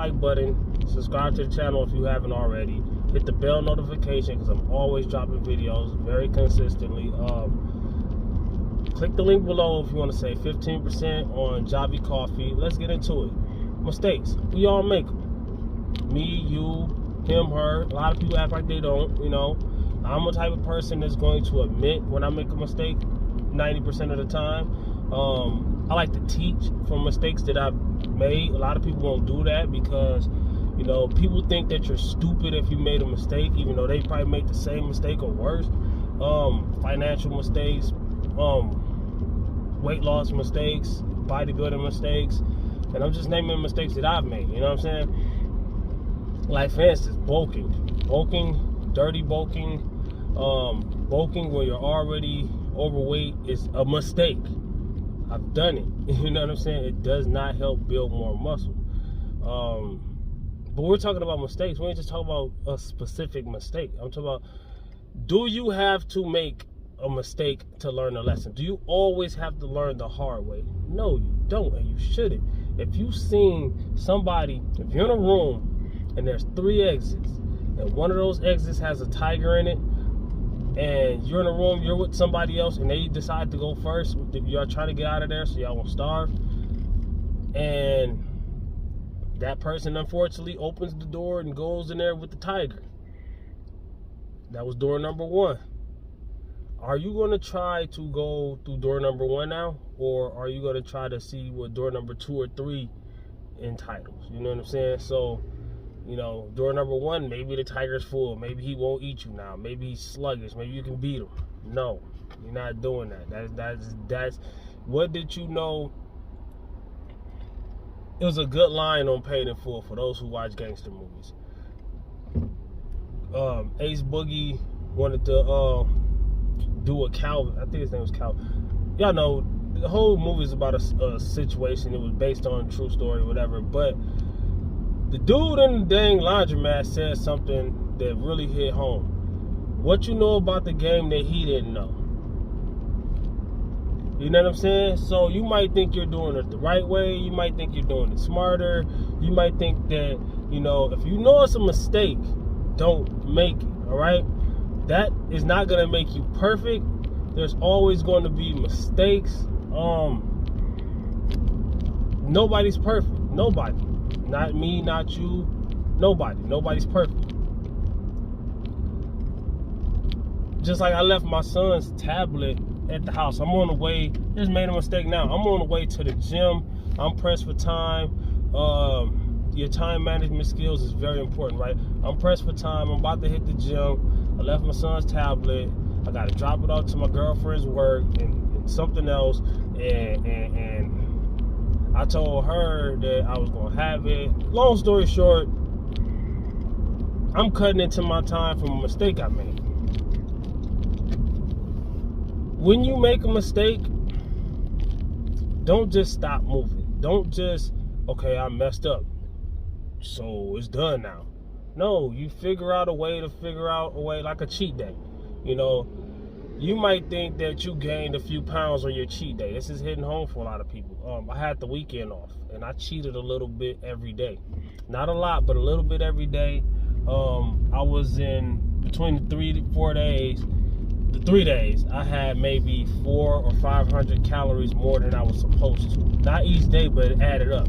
like button, subscribe to the channel if you haven't already, hit the bell notification because I'm always dropping videos very consistently. Click the link below if you want to save 15% on Javy Coffee. Let's get into it. Mistakes, we all make them. Me, you, him, her. A lot of people act like they don't, you know. I'm a type of person that's going to admit when I make a mistake 90% of the time. I like to teach from mistakes that I've made. A lot of people won't do that because, you know, people think that you're stupid if you made a mistake, even though they probably make the same mistake or worse. Financial mistakes, weight loss mistakes, bodybuilding mistakes, and I'm just naming mistakes that I've made, you know what I'm saying? Like, for instance, bulking, dirty bulking, bulking when you're already overweight is a mistake. I've done it, you know what I'm saying? It does not help build more muscle. But we're talking about mistakes. We ain't just talking about a specific mistake. I'm talking about, do you have to make a mistake to learn a lesson? Do you always have to learn the hard way? No, you don't, and you shouldn't. If you've seen somebody, if you're in a room and there's 3 exits, and one of those exits has a tiger in it, and you're in a room, you're with somebody else, and they decide to go first, you're trying to get out of there so y'all won't starve, and that person unfortunately opens the door and goes in there with the tiger. That was door number 1. Are you going to try to go through door number 1 now, or are you going to try to see what door number 2 or 3 entitles? You know what I'm saying? So, you know, door number 1, maybe the tiger's full. Maybe he won't eat you now. Maybe he's sluggish. Maybe you can beat him. No, you're not doing that. That's what did you know? It was a good line on Paid in Full for those who watch gangster movies. Ace Boogie wanted to do a Calvin. I think his name was Calvin. Y'all know the whole movie is about a situation. It was based on a true story or whatever. But the dude in the dang laundromat said something that really hit home. What you know about the game that he didn't know? You know what I'm saying? So you might think you're doing it the right way. You might think you're doing it smarter. You might think that, you know, if you know it's a mistake, don't make it, all right? That is not going to make you perfect. There's always going to be mistakes. Nobody's perfect. Nobody. Not me, not you. Nobody. Nobody's perfect. Just like I left my son's tablet at the house. I'm on the way. Just made a mistake now. I'm on the way to the gym. I'm pressed for time. Your time management skills is very important, right? I'm pressed for time. I'm about to hit the gym. I left my son's tablet. I got to drop it off to my girlfriend's work and something else. And I told her that I was going to have it. Long story short, I'm cutting into my time from a mistake I made. When you make a mistake, don't just stop moving. Don't just, okay, I messed up, so it's done now. No, you figure out a way like a cheat day. You know, you might think that you gained a few pounds on your cheat day. This is hitting home for a lot of people. I had the weekend off, and I cheated a little bit every day. Not a lot, but a little bit every day. I was in between the 3 to 4 days. The 3 days, I had maybe 400 or 500 calories more than I was supposed to. Not each day, but it added up,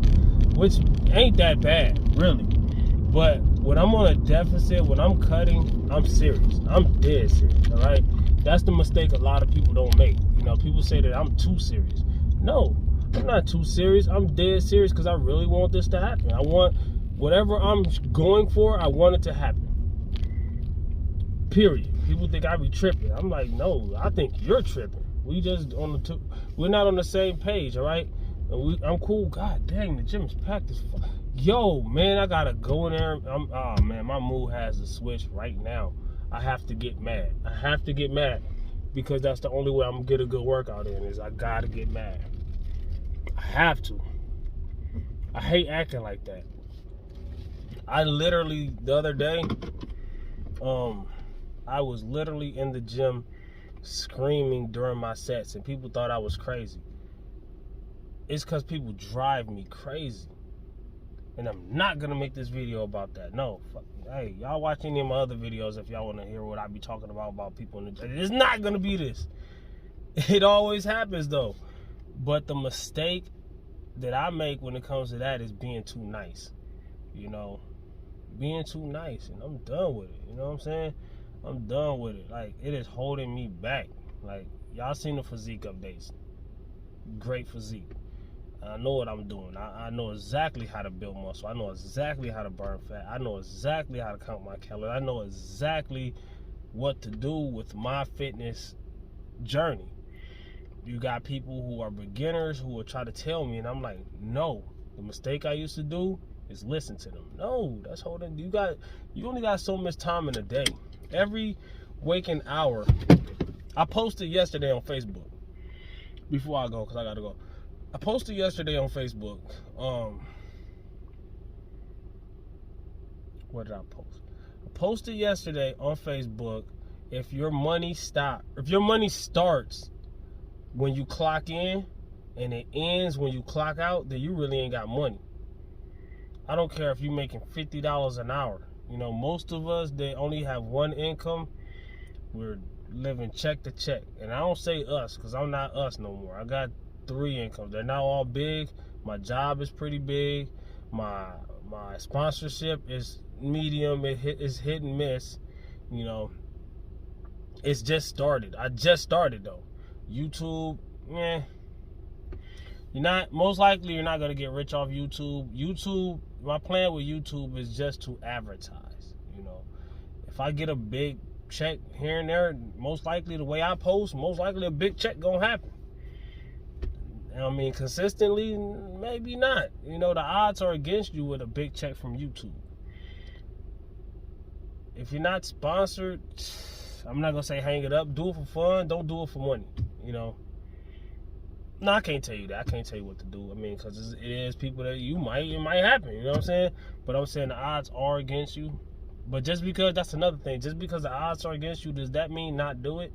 which ain't that bad, really. But when I'm on a deficit, when I'm cutting, I'm serious. I'm dead serious, all right? That's the mistake a lot of people don't make. You know, people say that I'm too serious. No, I'm not too serious. I'm dead serious because I really want this to happen. I want whatever I'm going for, I want it to happen. Period. People think I be tripping. I'm like, no, I think you're tripping. We're not on the same page, all right? And I'm cool. God dang, the gym is packed as fuck. Yo, man, I gotta go in there. Oh man, my mood has to switch right now. I have to get mad. I have to get mad because that's the only way I'm gonna get a good workout in is I gotta get mad. I have to. I hate acting like that. I literally, the other day, I was literally in the gym screaming during my sets and people thought I was crazy. It's because people drive me crazy. And I'm not gonna make this video about that. No, fuck. Hey, y'all watch any of my other videos if y'all want to hear what I be talking about people in the. It's not gonna be this. It always happens though. But the mistake that I make when it comes to that is being too nice. You know, being too nice, and I'm done with it. You know what I'm saying? I'm done with it. Like, it is holding me back. Like, y'all seen the physique updates. Great physique. I know what I'm doing. I know exactly how to build muscle. I know exactly how to burn fat. I know exactly how to count my calories. I know exactly what to do with my fitness journey. You got people who are beginners who will try to tell me, and I'm like, no. The mistake I used to do is listen to them. No, that's holding. You only got so much time in a day. Every waking hour. I posted yesterday on Facebook. Before I go, because I gotta go. I posted yesterday on Facebook. What did I post? I posted yesterday on Facebook. If your money starts when you clock in and it ends when you clock out, then you really ain't got money. I don't care if you're making $50 an hour. You know, most of us, they only have one income. We're living check to check. And I don't say us, because I'm not us no more. I got 3 incomes. They're not all big. My job is pretty big. My sponsorship is medium. It's hit and miss. You know, it's just started. I just started though. YouTube, most likely you're not gonna get rich off YouTube. My plan with YouTube is just to advertise. You know, if I get a big check here and there, most likely the way I post, most likely a big check gonna happen. I mean, consistently, maybe not. You know, the odds are against you with a big check from YouTube. If you're not sponsored, I'm not gonna say hang it up. Do it for fun. Don't do it for money. You know. No, I can't tell you that. I can't tell you what to do. I mean, because it is people that it might happen. You know what I'm saying? But I'm saying the odds are against you. But just because, that's another thing. Just because the odds are against you, does that mean not do it?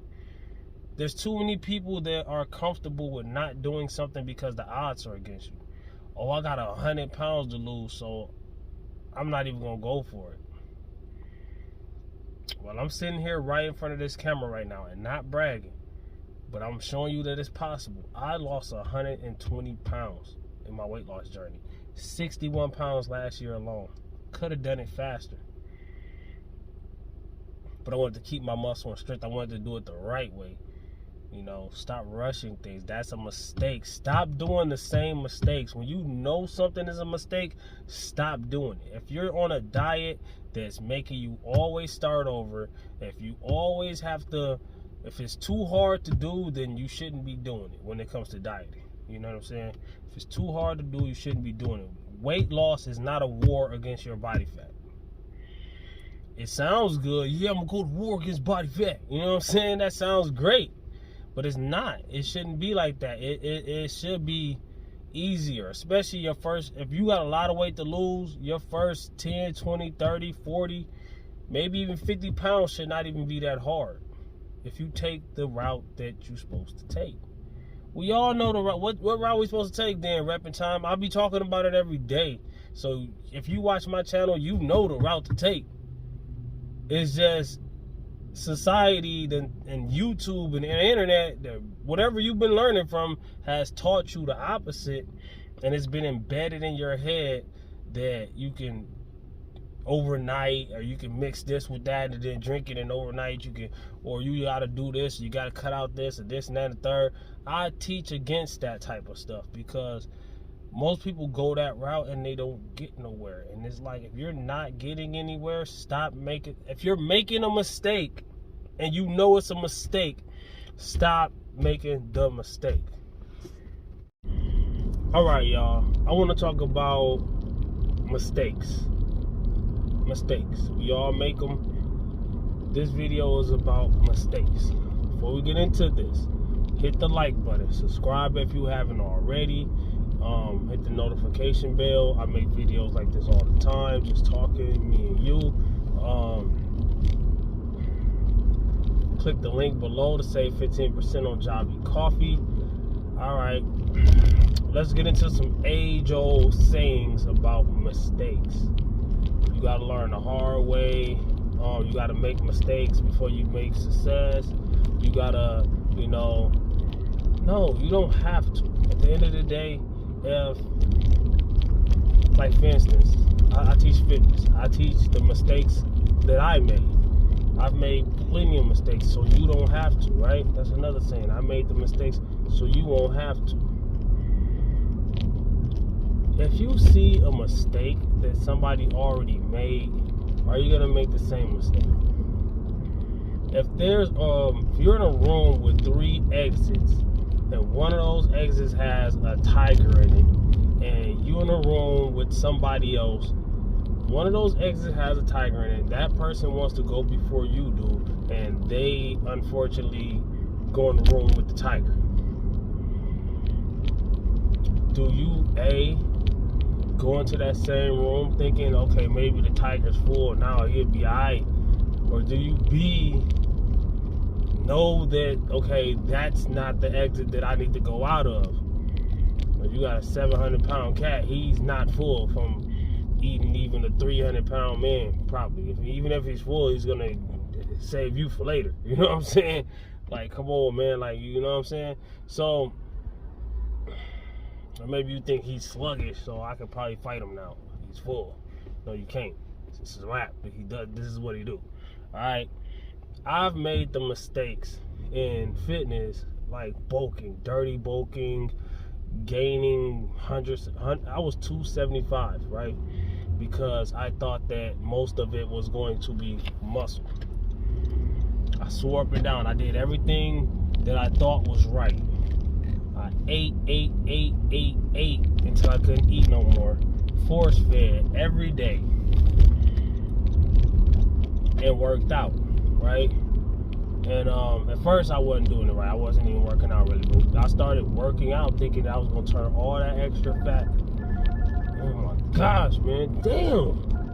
There's too many people that are comfortable with not doing something because the odds are against you. Oh, I got 100 pounds to lose, so I'm not even gonna go for it. Well, I'm sitting here right in front of this camera right now and not bragging, but I'm showing you that it's possible. I lost 120 pounds in my weight loss journey. 61 pounds last year alone. Could have done it faster. But I wanted to keep my muscle and strength. I wanted to do it the right way. You know, stop rushing things. That's a mistake. Stop doing the same mistakes. When you know something is a mistake, stop doing it. If you're on a diet that's making you always start over, if you always have to, if it's too hard to do, then you shouldn't be doing it when it comes to dieting. You know what I'm saying? If it's too hard to do, you shouldn't be doing it. Weight loss is not a war against your body fat. It sounds good. Yeah, I'm going to go to war against body fat. You know what I'm saying? That sounds great. But it's not. It shouldn't be like that. It should be easier, especially your first. If you got a lot of weight to lose, your first 10, 20, 30, 40, maybe even 50 pounds should not even be that hard if you take the route that you're supposed to take. We all know the route. What route we supposed to take then, Reppin' Time? I'll be talking about it every day. So if you watch my channel, you know the route to take. It's just society and YouTube and the internet, whatever you've been learning from has taught you the opposite, and it's been embedded in your head that you can overnight, or you can mix this with that and then drink it, and overnight you can, or you gotta do this, you gotta cut out this and this and that and the third. I teach against that type of stuff because most people go that route and they don't get nowhere. And it's like, if you're not getting anywhere, stop making. If you're making a mistake and you know it's a mistake, stop making the mistake. All right, y'all. I want to talk about mistakes. We all make them. This video is about mistakes. Before we get into this, hit the like button. Subscribe if you haven't already. Hit the notification bell. I make videos like this all the time, just talking, me and you. Click the link below to save 15% on Javy Coffee. All right, let's get into some age-old sayings about mistakes. You gotta learn the hard way. You gotta make mistakes before you make success. You gotta, no, you don't have to. At the end of the day, if, like for instance, I teach fitness. I teach the mistakes that I made. I've made plenty of mistakes, so you don't have to, right? That's another saying. I made the mistakes, so you won't have to. If you see a mistake that somebody already made, are you gonna make the same mistake? If there's if you're in a room with 3 exits and one of those exits has a tiger in it, and you're in a room with somebody else, one of those exits has a tiger in it, that person wants to go before you do, and they unfortunately go in the room with the tiger. Do you go into that same room thinking, okay, maybe the tiger's full, now he'll be alright? Or do you know that, okay, that's not the exit that I need to go out of? If you got a 700-pound cat, he's not full from eating even a 300-pound man, probably. Even if he's full, he's gonna save you for later. You know what I'm saying? Like, come on, man. Like, you know what I'm saying? So, or maybe you think he's sluggish, so I could probably fight him now. He's full. No, you can't. This is a rap. He does. This is what he do. All right. I've made the mistakes in fitness, like bulking, dirty bulking, gaining hundreds. I was 275, right? Because I thought that most of it was going to be muscle. I swore up and down. I did everything that I thought was right. I ate until I couldn't eat no more. Force fed every day. And worked out, right? And at first I wasn't doing it right. I wasn't even working out really good. I started working out thinking that I was gonna turn all that extra fat. Oh my gosh, man, damn.